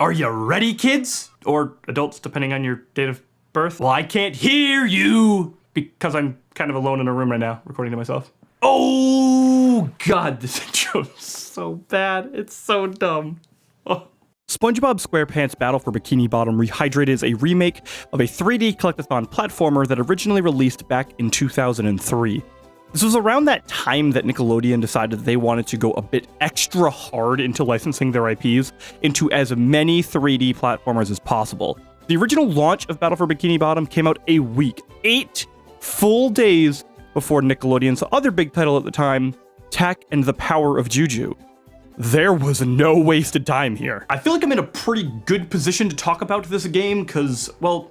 Are you ready, kids? Or adults, depending on your date of birth? Well, I can't hear you because I'm kind of alone in a room right now, recording to myself. Oh, God, this intro is so bad. It's so dumb. Oh. Spongebob Squarepants Battle for Bikini Bottom Rehydrated is a remake of a 3D collectathon platformer that originally released back in 2003. This was around that time that Nickelodeon decided they wanted to go a bit extra hard into licensing their IPs into as many 3D platformers as possible. The original launch of Battle for Bikini Bottom came out a week, 8 full days before Nickelodeon's other big title at the time, Tak and the Power of Juju. There was no wasted time here. I feel like I'm in a pretty good position to talk about this game because, well,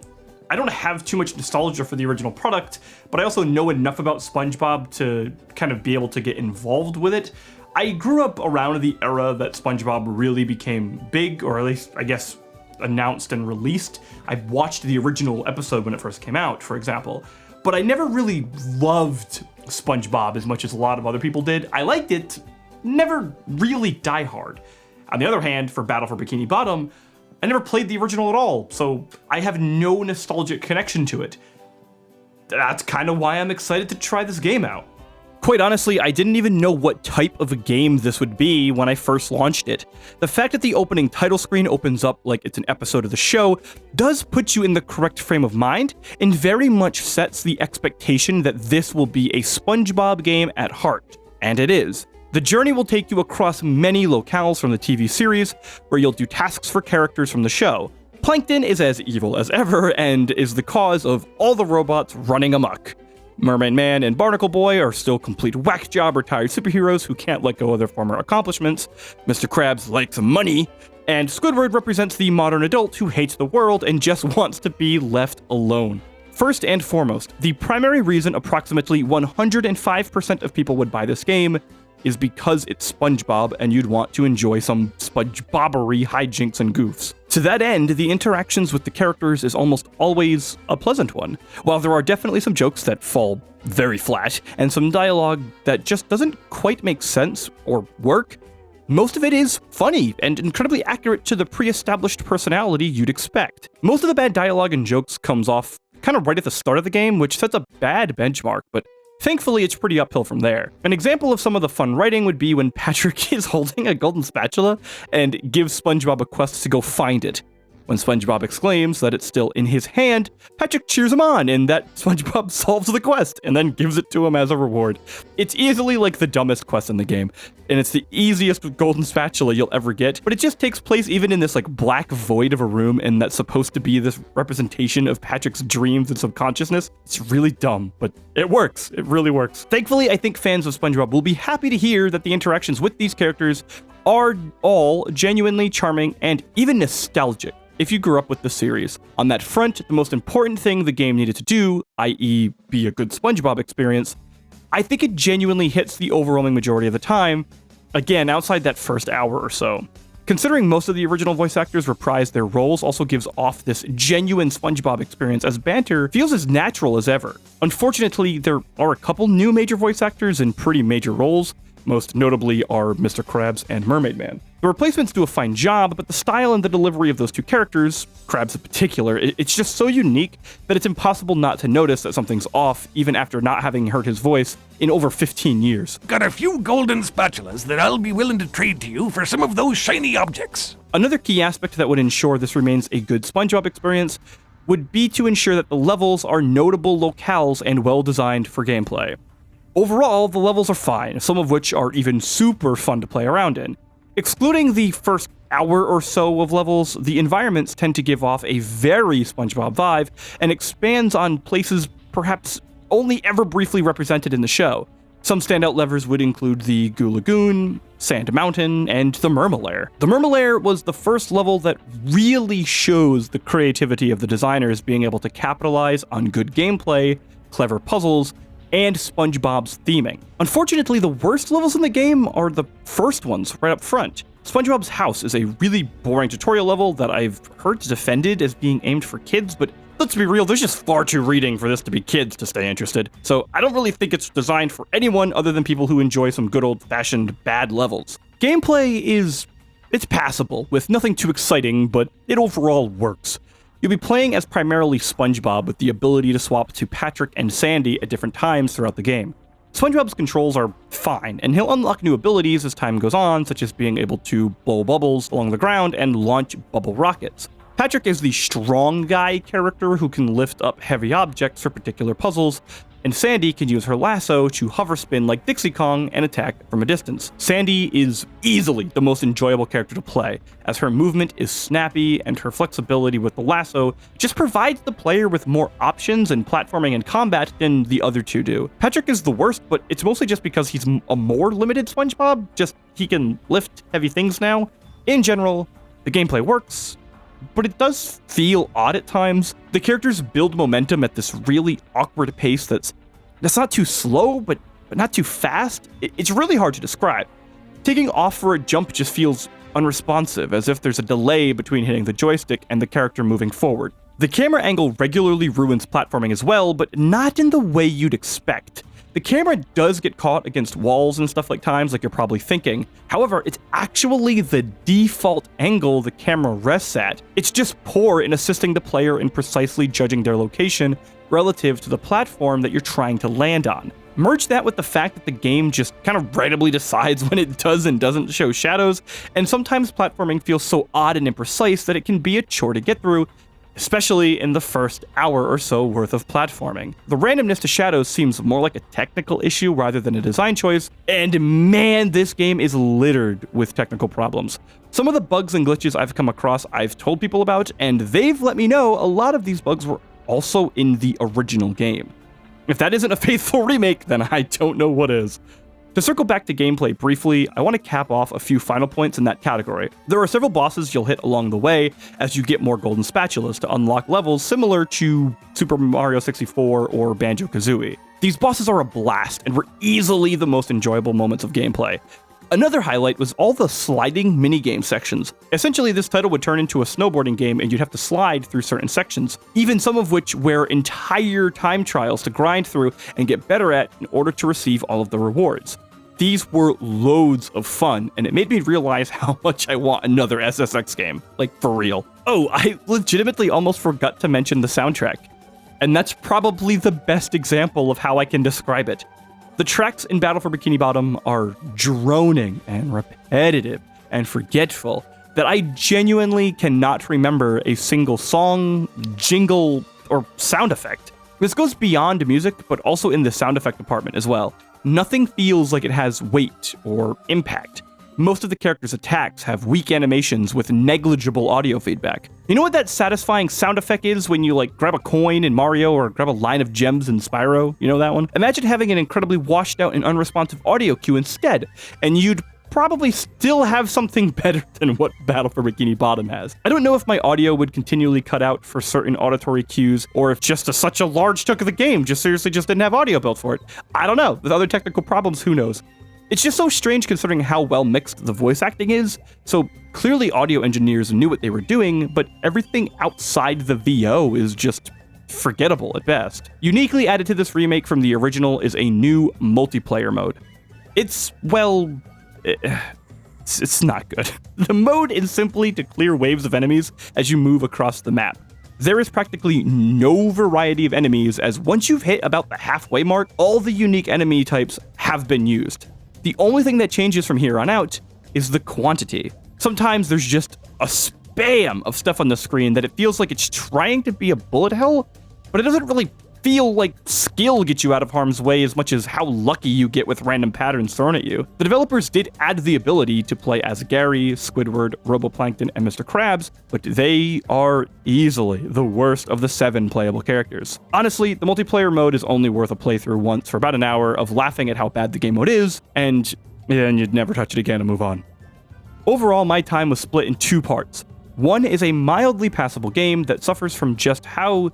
I don't have too much nostalgia for the original product, but I also know enough about SpongeBob to kind of be able to get involved with it. I grew up around the era that SpongeBob really became big, or at least, I guess, announced and released. I watched the original episode when it first came out, for example, but I never really loved SpongeBob as much as a lot of other people did. I liked it, never really diehard. On the other hand, for Battle for Bikini Bottom, I never played the original at all, so I have no nostalgic connection to it. That's kind of why I'm excited to try this game out. Quite honestly, I didn't even know what type of a game this would be when I first launched it. The fact that the opening title screen opens up like it's an episode of the show does put you in the correct frame of mind, and very much sets the expectation that this will be a SpongeBob game at heart. And it is. The journey will take you across many locales from the TV series, where you'll do tasks for characters from the show. Plankton is as evil as ever, and is the cause of all the robots running amok. Mermaid Man and Barnacle Boy are still complete whack-job retired superheroes who can't let go of their former accomplishments. Mr. Krabs likes money, and Squidward represents the modern adult who hates the world and just wants to be left alone. First and foremost, the primary reason approximately 105% of people would buy this game is because it's SpongeBob and you'd want to enjoy some SpongeBobbery hijinks and goofs. To that end, the interactions with the characters is almost always a pleasant one. While there are definitely some jokes that fall very flat, and some dialogue that just doesn't quite make sense or work, most of it is funny and incredibly accurate to the pre-established personality you'd expect. Most of the bad dialogue and jokes comes off kind of right at the start of the game, which sets a bad benchmark, but thankfully, it's pretty uphill from there. An example of some of the fun writing would be when Patrick is holding a golden spatula and gives SpongeBob a quest to go find it. When SpongeBob exclaims that it's still in his hand, Patrick cheers him on and that SpongeBob solves the quest and then gives it to him as a reward. It's easily like the dumbest quest in the game, and it's the easiest golden spatula you'll ever get, but it just takes place even in this like black void of a room, and that's supposed to be this representation of Patrick's dreams and subconsciousness. It's really dumb, but it works. It really works. Thankfully, I think fans of SpongeBob will be happy to hear that the interactions with these characters are all genuinely charming and even nostalgic if you grew up with the series. On that front, the most important thing the game needed to do, i.e. be a good SpongeBob experience, I think it genuinely hits the overwhelming majority of the time, again, outside that first hour or so. Considering most of the original voice actors reprised their roles also gives off this genuine SpongeBob experience, as banter feels as natural as ever. Unfortunately, there are a couple new major voice actors in pretty major roles. Most notably are Mr. Krabs and Mermaid Man. The replacements do a fine job, but the style and the delivery of those two characters, Krabs in particular, it's just so unique that it's impossible not to notice that something's off, even after not having heard his voice in over 15 years. Got a few golden spatulas that I'll be willing to trade to you for some of those shiny objects. Another key aspect that would ensure this remains a good SpongeBob experience would be to ensure that the levels are notable locales and well designed for gameplay. Overall, the levels are fine, some of which are even super fun to play around in. Excluding the first hour or so of levels, the environments tend to give off a very SpongeBob vibe and expands on places perhaps only ever briefly represented in the show. Some standout levers would include the Goo Lagoon, Sand Mountain, and the Mermalair. The Mermalair was the first level that really shows the creativity of the designers being able to capitalize on good gameplay, clever puzzles, and SpongeBob's theming. Unfortunately, the worst levels in the game are the first ones right up front. SpongeBob's house is a really boring tutorial level that I've heard defended as being aimed for kids, but let's be real, there's just far too reading for this to be kids to stay interested. So I don't really think it's designed for anyone other than people who enjoy some good old-fashioned bad levels. Gameplay is It's passable, with nothing too exciting, but it overall works. You'll be playing as primarily Spongebob with the ability to swap to Patrick and Sandy at different times throughout the game. Spongebob's controls are fine, and he'll unlock new abilities as time goes on, such as being able to blow bubbles along the ground and launch bubble rockets. Patrick is the strong guy character who can lift up heavy objects for particular puzzles, and Sandy can use her lasso to hover spin like Dixie Kong and attack from a distance. Sandy is easily the most enjoyable character to play, as her movement is snappy and her flexibility with the lasso just provides the player with more options in platforming and combat than the other two do. Patrick is the worst, but it's mostly just because he's a more limited SpongeBob, just he can lift heavy things now. In general, the gameplay works, but it does feel odd at times. The characters build momentum at this really awkward pace that's not too slow, but not too fast. It's really hard to describe. Taking off for a jump just feels unresponsive, as if there's a delay between hitting the joystick and the character moving forward. The camera angle regularly ruins platforming as well, but not in the way you'd expect. The camera does get caught against walls and stuff like times, like you're probably thinking. However, it's actually the default angle the camera rests at. It's just poor in assisting the player in precisely judging their location relative to the platform that you're trying to land on. Merge that with the fact that the game just kind of randomly decides when it does and doesn't show shadows, and sometimes platforming feels so odd and imprecise that it can be a chore to get through, especially in the first hour or so worth of platforming. The randomness to shadows seems more like a technical issue rather than a design choice, and man, this game is littered with technical problems. Some of the bugs and glitches I've come across I've told people about, and they've let me know a lot of these bugs were also in the original game. If that isn't a faithful remake, then I don't know what is. To circle back to gameplay briefly, I want to cap off a few final points in that category. There are several bosses you'll hit along the way as you get more golden spatulas to unlock levels similar to Super Mario 64 or Banjo-Kazooie. These bosses are a blast and were easily the most enjoyable moments of gameplay. Another highlight was all the sliding minigame sections. Essentially, this title would turn into a snowboarding game and you'd have to slide through certain sections, even some of which were entire time trials to grind through and get better at in order to receive all of the rewards. These were loads of fun, and it made me realize how much I want another SSX game. Like, for real. Oh, I legitimately almost forgot to mention the soundtrack. And that's probably the best example of how I can describe it. The tracks in Battle for Bikini Bottom are droning and repetitive and forgetful that I genuinely cannot remember a single song, jingle, or sound effect. This goes beyond music, but also in the sound effect department as well. Nothing feels like it has weight or impact. Most of the characters' attacks have weak animations with negligible audio feedback. You know what that satisfying sound effect is when you grab a coin in Mario or grab a line of gems in Spyro? You know that one? Imagine having an incredibly washed out and unresponsive audio cue instead, and you'd probably still have something better than what Battle for Bikini Bottom has. I don't know if my audio would continually cut out for certain auditory cues, or if such a large chunk of the game just didn't have audio built for it. I don't know. With other technical problems, who knows? It's just so strange considering how well mixed the voice acting is. So clearly audio engineers knew what they were doing, but everything outside the VO is just forgettable at best. Uniquely added to this remake from the original is a new multiplayer mode. It's not good. The mode is simply to clear waves of enemies as you move across the map. There is practically no variety of enemies, as once you've hit about the halfway mark, all the unique enemy types have been used. The only thing that changes from here on out is the quantity. Sometimes there's just a spam of stuff on the screen that it feels like it's trying to be a bullet hell, but it doesn't really feel like skill gets you out of harm's way as much as how lucky you get with random patterns thrown at you. The developers did add the ability to play as Gary, Squidward, Roboplankton, and Mr. Krabs, but they are easily the worst of the 7 playable characters. Honestly, the multiplayer mode is only worth a playthrough once for about an hour of laughing at how bad the game mode is, and then you'd never touch it again and move on. Overall, my time was split in 2 parts. One is a mildly passable game that suffers from just how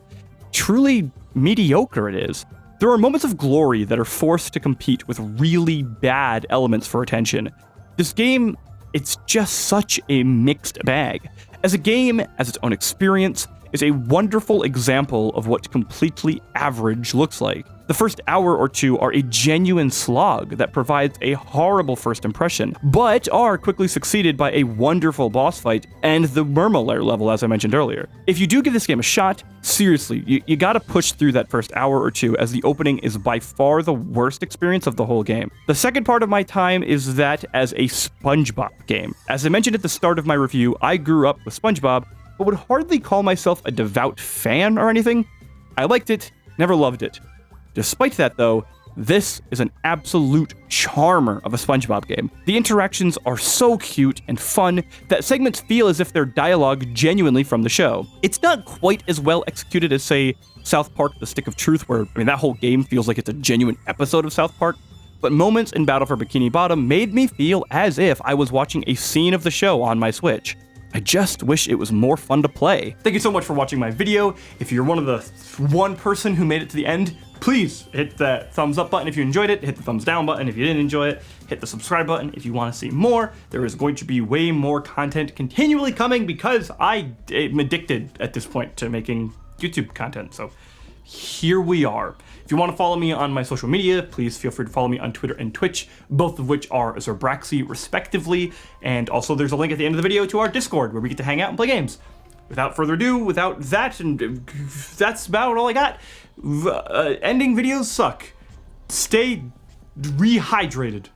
truly mediocre it is. There are moments of glory that are forced to compete with really bad elements for attention. This game, it's just such a mixed bag. As a game, as its own experience, is a wonderful example of what completely average looks like. The first hour or two are a genuine slog that provides a horrible first impression, but are quickly succeeded by a wonderful boss fight and the Murmelair level, as I mentioned earlier. If you do give this game a shot, seriously, you gotta push through that first hour or two, as the opening is by far the worst experience of the whole game. The second part of my time is that as a SpongeBob game. As I mentioned at the start of my review, I grew up with SpongeBob, but would hardly call myself a devout fan or anything. I liked it, never loved it. Despite that though, this is an absolute charmer of a SpongeBob game. The interactions are so cute and fun that segments feel as if they're dialogue genuinely from the show. It's not quite as well executed as, say, South Park: The Stick of Truth, where, that whole game feels like it's a genuine episode of South Park, but moments in Battle for Bikini Bottom made me feel as if I was watching a scene of the show on my Switch. I just wish it was more fun to play. Thank you so much for watching my video. If you're one of the one person who made it to the end, please hit that thumbs up button if you enjoyed it, hit the thumbs down button if you didn't enjoy it, hit the subscribe button if you want to see more. There is going to be way more content continually coming because I'm addicted at this point to making YouTube content, so here we are. If you want to follow me on my social media, please feel free to follow me on Twitter and Twitch, both of which are Zerbraxy respectively, and also there's a link at the end of the video to our Discord where we get to hang out and play games. Without further ado, without that, and that's about all I got. Ending videos suck. Stay rehydrated.